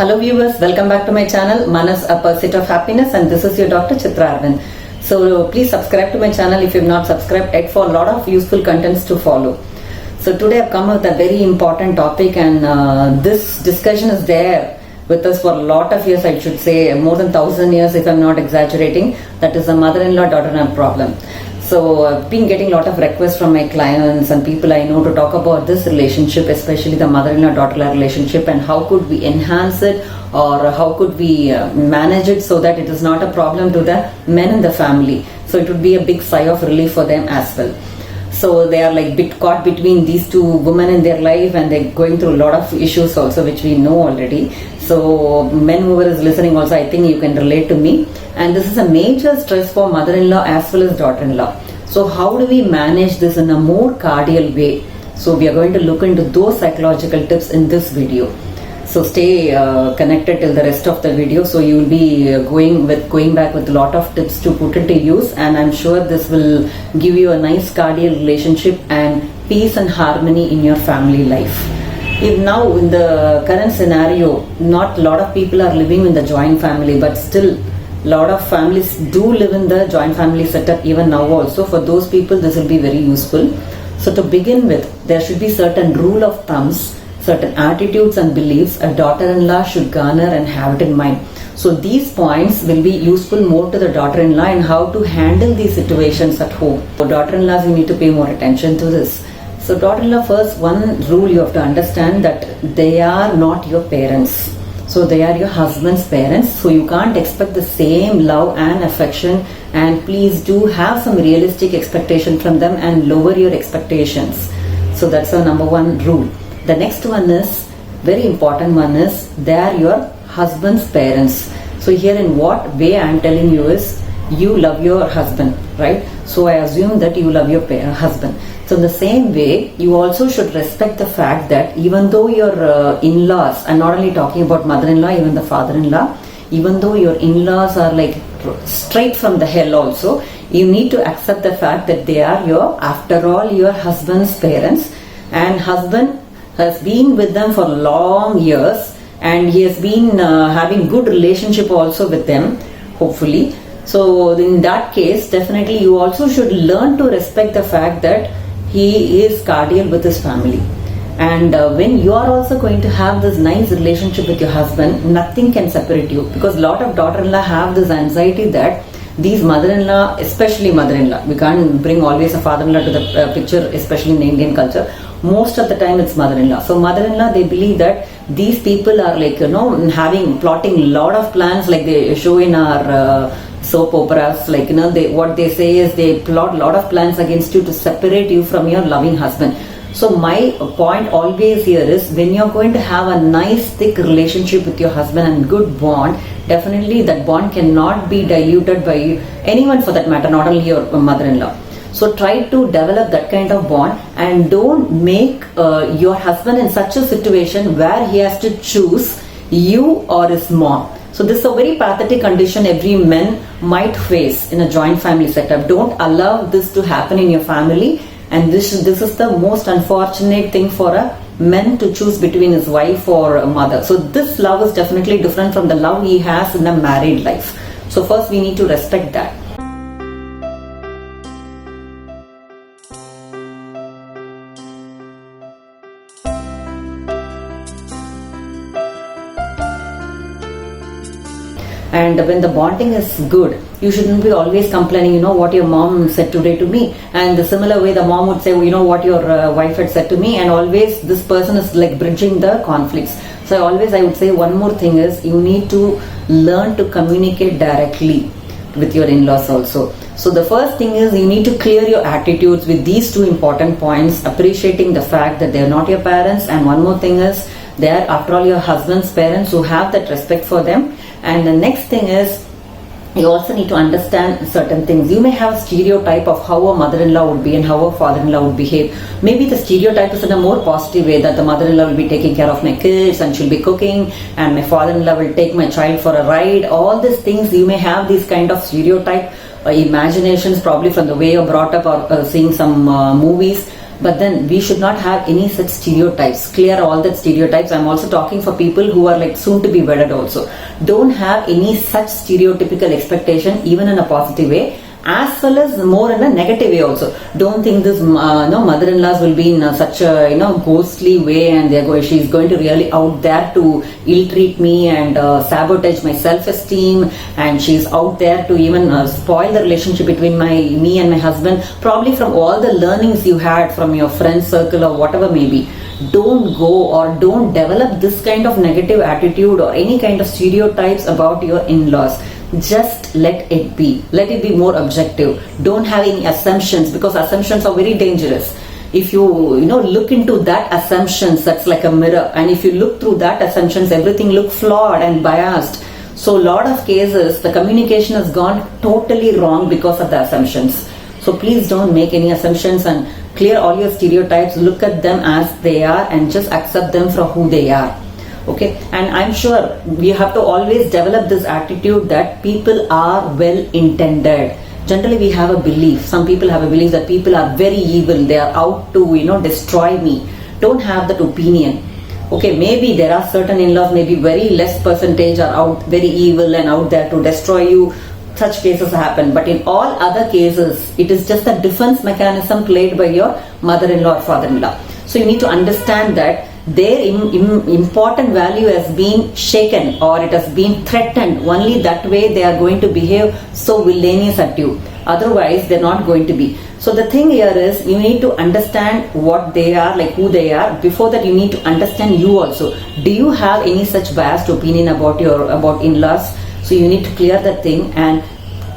Hello viewers, welcome back to my channel Manas, a Pursuit of Happiness, and this is your Dr. Chitra Arvind. So please subscribe to my channel if you have not subscribed yet for a lot of useful contents to follow. So today I've come with a very important topic, and this discussion is there with us for a lot of years. I should say more than 1,000 years if I'm not exaggerating. That is a mother-in-law daughter-in-law problem. So I've been getting a lot of requests from my clients and people I know to talk about this relationship, especially the mother-in-law daughter-in-law relationship, and how could we enhance it, or how could we manage it so that it is not a problem to the men in the family. So it would be a big sigh of relief for them as well. So they are like caught between these two women in their life, and they're going through a lot of issues also, which we know already. So men, whoever is listening also, I think you can relate to me. And this is a major stress for mother-in-law as well as daughter-in-law. So how do we manage this in a more cordial way? So we are going to look into those psychological tips in this video. So stay connected till the rest of the video. So you will be going back with a lot of tips to put into use, and I'm sure this will give you a nice cordial relationship and peace and harmony in your family life. If now in the current scenario, not a lot of people are living in the joint family, but still a lot of families do live in the joint family setup even now also. For those people this will be very useful. So to begin with, there should be certain rule of thumbs, certain attitudes and beliefs a daughter-in-law should garner and have it in mind. So these points will be useful more to the daughter-in-law and how to handle these situations at home. For daughter-in-laws, you need to pay more attention to this. So daughter-in-law, first one rule you have to understand that they are not your parents. So they are your husband's parents. So you can't expect the same love and affection, and please do have some realistic expectation from them and lower your expectations. So that's the number one rule. The next one is, very important one is, they are your husband's parents. So here in what way I am telling you is, you love your husband, right? So I assume that you love your husband. So in the same way, you also should respect the fact that even though your in-laws, I'm not only talking about mother-in-law, even the father-in-law, even though your in-laws are like straight from the hell also, you need to accept the fact that they are after all, your husband's parents, and husband has been with them for long years, and he has been having good relationship also with them, hopefully. So in that case, definitely you also should learn to respect the fact that he is cordial with his family. And when you are also going to have this nice relationship with your husband, nothing can separate you, because a lot of daughter-in-law have this anxiety that these mother-in-law, especially mother-in-law, we can't bring always a father-in-law to the picture, especially in Indian culture. Most of the time it's mother-in-law. So mother-in-law, they believe that these people are like, plotting a lot of plans, like they show in our soap operas, like, what they say is they plot a lot of plans against you to separate you from your loving husband. So my point always here is, when you're going to have a nice thick relationship with your husband and good bond, definitely that bond cannot be diluted by anyone for that matter, not only your mother-in-law. So try to develop that kind of bond, and don't make your husband in such a situation where he has to choose you or his mom. So this is a very pathetic condition every man might face in a joint family setup. Don't allow this to happen in your family, and this is the most unfortunate thing for a man to choose between his wife or a mother. So this love is definitely different from the love he has in a married life. So first we need to respect that. And when the bonding is good, you shouldn't be always complaining, what your mom said today to me. And the similar way the mom would say, what your wife had said to me. And always this person is like bridging the conflicts. So I would say one more thing is, you need to learn to communicate directly with your in-laws also. So the first thing is, you need to clear your attitudes with these two important points, appreciating the fact that they are not your parents. And one more thing is, they are after all your husband's parents, so have that respect for them. And the next thing is, you also need to understand certain things. You may have a stereotype of how a mother-in-law would be and how a father-in-law would behave. Maybe the stereotype is in a more positive way, that the mother-in-law will be taking care of my kids and she'll be cooking, and my father-in-law will take my child for a ride. All these things, you may have these kind of stereotype imaginations, probably from the way you're brought up or seeing some movies. But then we should not have any such stereotypes. Clear all that stereotypes. I'm also talking for people who are like soon to be wedded also. Don't have any such stereotypical expectation, even in a positive way, as well as more in a negative way also. Don't think this mother-in-laws will be in such a ghostly way, and she's going to really out there to ill-treat me and sabotage my self-esteem, and she's out there to even spoil the relationship between me and my husband, probably from all the learnings you had from your friend circle or whatever may be. Don't go or don't develop this kind of negative attitude or any kind of stereotypes about your in-laws. Just let it be. Let it be more objective. Don't have any assumptions, because assumptions are very dangerous. If you look into that assumptions, that's like a mirror, and if you look through that assumptions, everything look flawed and biased. So a lot of cases the communication has gone totally wrong because of the assumptions. So please don't make any assumptions and clear all your stereotypes. Look at them as they are and just accept them for who they are. Okay, and I'm sure we have to always develop this attitude that people are well intended. Generally we have a belief, some people have a belief that people are very evil, they are out to destroy me. Don't have that opinion. Okay, maybe there are certain in-laws, maybe very less percentage are out very evil and out there to destroy you. Such cases happen, but in all other cases it is just a defense mechanism played by your mother-in-law or father-in-law. So you need to understand that their important value has been shaken or it has been threatened. Only that way they are going to behave so villainous at you. Otherwise they're not going to be. So the thing here is, you need to understand what they are, like who they are. Before that you need to understand you also. Do you have any such biased opinion about in-laws? So you need to clear that thing and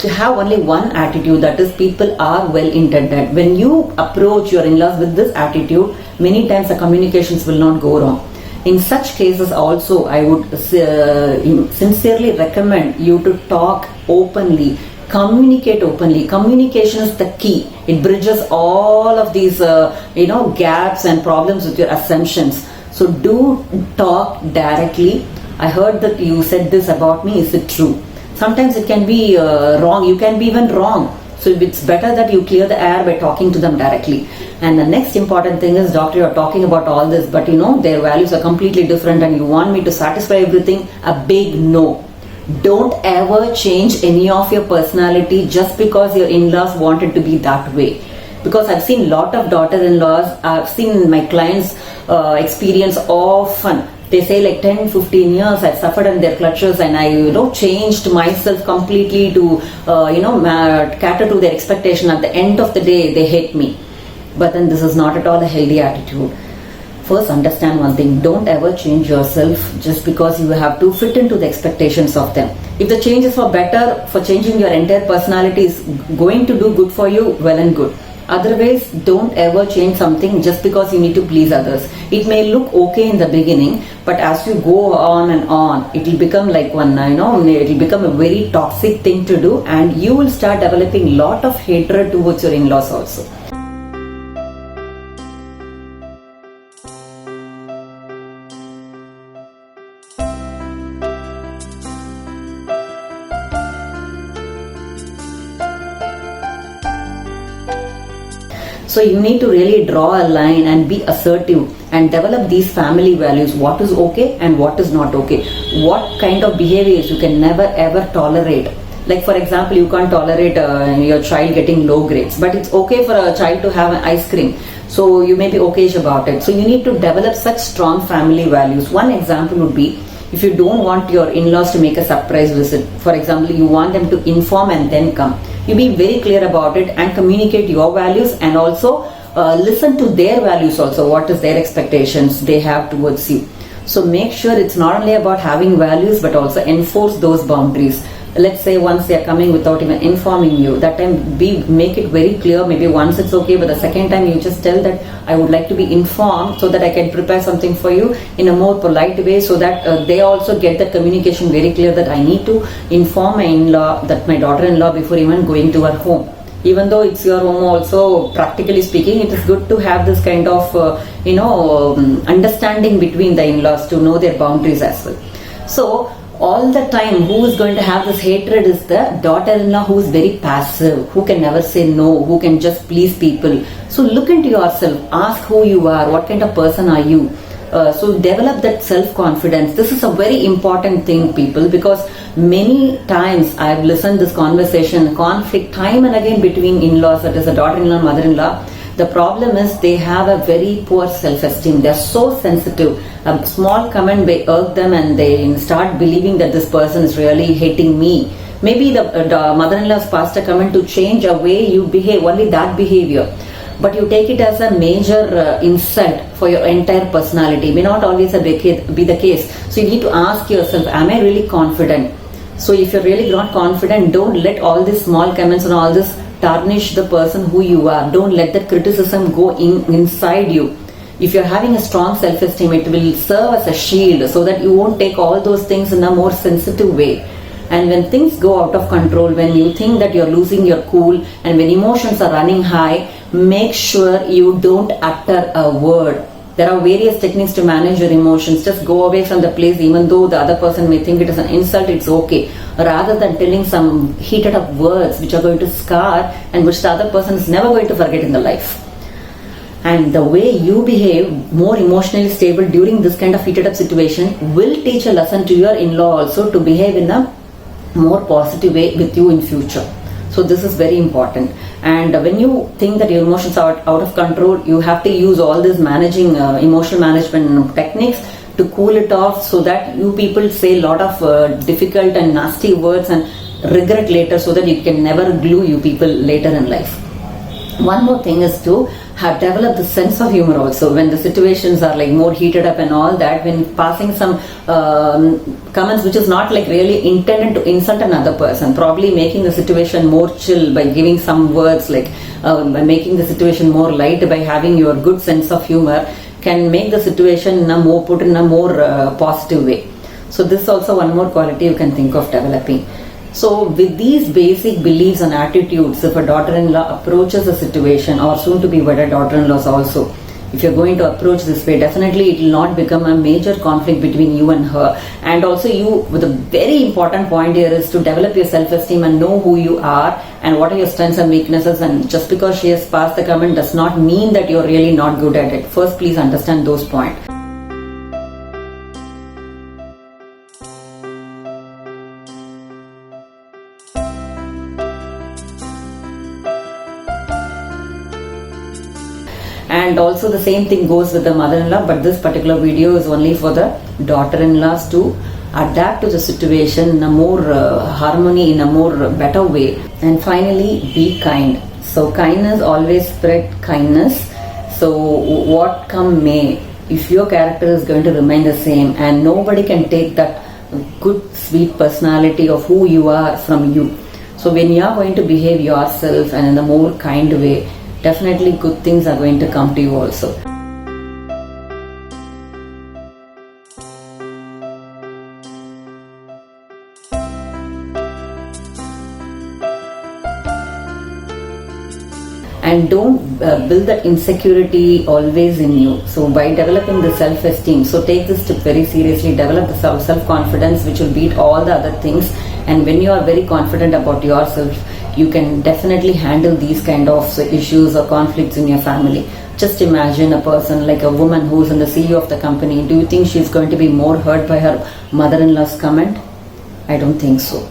to have only one attitude, that is people are well intended. When you approach your in-laws with this attitude, many times the communications will not go wrong. In such cases also, I would sincerely recommend you to talk openly, communicate openly. Communication is the key. It bridges all of these gaps and problems with your assumptions. So do talk directly. I heard that you said this about me, is it true? Sometimes it can be wrong, you can be even wrong. So it's better that you clear the air by talking to them directly. And the next important thing is, doctor, you're talking about all this, but their values are completely different and you want me to satisfy everything. A big no. Don't ever change any of your personality just because your in-laws want it to be that way. Because I've seen a lot of daughter-in-laws, I've seen my clients experience often. They say like 10-15 years I've suffered in their clutches and I changed myself completely to cater to their expectation. At the end of the day they hate me. But then this is not at all a healthy attitude. First understand one thing, don't ever change yourself just because you have to fit into the expectations of them. If the change is for better, for changing your entire personality is going to do good for you, well and good. Otherwise, don't ever change something just because you need to please others. It may look okay in the beginning, but as you go on and on, it will become like it will become a very toxic thing to do, and you will start developing lot of hatred towards your in-laws also. So you need to really draw a line and be assertive and develop these family values. What is okay and what is not okay. What kind of behaviors you can never ever tolerate. Like for example, you can't tolerate your child getting low grades, but it's okay for a child to have an ice cream. So you may be okayish about it. So you need to develop such strong family values. One example would be, if you don't want your in-laws to make a surprise visit, for example, you want them to inform and then come. You be very clear about it and communicate your values, and also listen to their values also. What is their expectations they have towards you. So make sure it's not only about having values but also enforce those boundaries. Let's say once they are coming without even informing you, that time make it very clear. Maybe once it's okay, but the second time you just tell that I would like to be informed so that I can prepare something for you in a more polite way, so that they also get that communication very clear that I need to inform my in-law, that my daughter-in-law, before even going to her home. Even though it's your home also, practically speaking, it is good to have this kind of understanding between the in-laws, to know their boundaries as well. So all the time who is going to have this hatred is the daughter-in-law, who is very passive, who can never say no, who can just please people. So look into yourself, ask who you are, what kind of person are you. So develop that self-confidence. This is a very important thing, people, because many times I've listened this conversation, conflict time and again between in-laws, that is a daughter-in-law and mother-in-law. The problem is they have a very poor self-esteem. They are so sensitive. A small comment may irk them and they start believing that this person is really hating me. Maybe the mother-in-law's passed a comment to change a way you behave, only that behavior. But you take it as a major insult for your entire personality. It may not always be the case. So you need to ask yourself, am I really confident? So if you're really not confident, don't let all these small comments and all this tarnish the person who you are. Don't let that criticism go inside you. If you're having a strong self-esteem, it will serve as a shield so that you won't take all those things in a more sensitive way. And when things go out of control, when you think that you're losing your cool and when emotions are running high, make sure you don't utter a word. There are various techniques to manage your emotions. Just go away from the place, even though the other person may think it is an insult, it's okay. Rather than telling some heated up words which are going to scar and which the other person is never going to forget in the life. And the way you behave more emotionally stable during this kind of heated up situation will teach a lesson to your in-law also to behave in a more positive way with you in future. So this is very important. And when you think that your emotions are out of control, you have to use all this managing emotional management techniques to cool it off, so that you people say a lot of difficult and nasty words and regret later, so that you can never glue you people later in life. One more thing is to have developed the sense of humor also when the situations are like more heated up and all that. When passing some comments which is not like really intended to insult another person, probably making the situation more chill by giving some words like by making the situation more light, by having your good sense of humor, can make the situation put in a more positive way. So this is also one more quality you can think of developing. So with these basic beliefs and attitudes, if a daughter-in-law approaches a situation, or soon to be wedded daughter-in-laws also, if you're going to approach this way, definitely it will not become a major conflict between you and her. And also the very important point here is to develop your self-esteem and know who you are and what are your strengths and weaknesses. And just because she has passed the comment does not mean that you're really not good at it. First, please understand those points. And also the same thing goes with the mother-in-law, but this particular video is only for the daughter-in-laws to adapt to the situation in a more harmony, in a more better way. And finally, be kind. So kindness always spread kindness. So what come may, if your character is going to remain the same, and nobody can take that good sweet personality of who you are from you. So when you are going to behave yourself and in a more kind way, definitely good things are going to come to you also. And don't build that insecurity always in you. So by developing the self-esteem, so take this tip very seriously, develop the self-confidence which will beat all the other things. And when you are very confident about yourself, you can definitely handle these kind of issues or conflicts in your family. Just imagine a person like a woman who's in the CEO of the company. Do you think she's going to be more hurt by her mother-in-law's comment? I don't think so.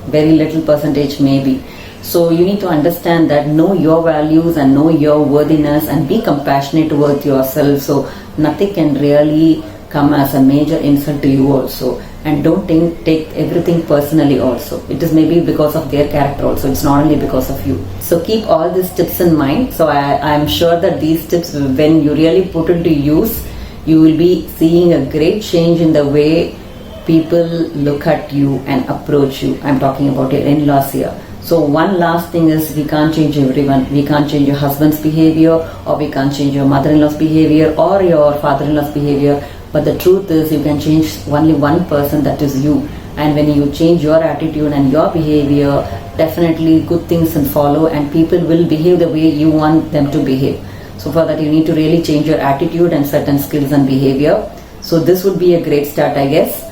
Very little percentage maybe. So you need to understand that, know your values and know your worthiness and be compassionate towards yourself. So nothing can really come as a major insult to you also. And don't take everything personally also. It is maybe because of their character also. It's not only because of you. So keep all these tips in mind. So I am sure that these tips, when you really put into use, you will be seeing a great change in the way people look at you and approach you. I'm talking about your in-laws here. So one last thing is, we can't change everyone. We can't change your husband's behavior, or we can't change your mother-in-law's behavior or your father-in-law's behavior. But the truth is, you can change only one person, that is you. And when you change your attitude and your behavior, definitely good things will follow and people will behave the way you want them to behave. So for that, you need to really change your attitude and certain skills and behavior. So this would be a great start, I guess.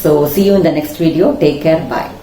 So see you in the next video. Take care. Bye.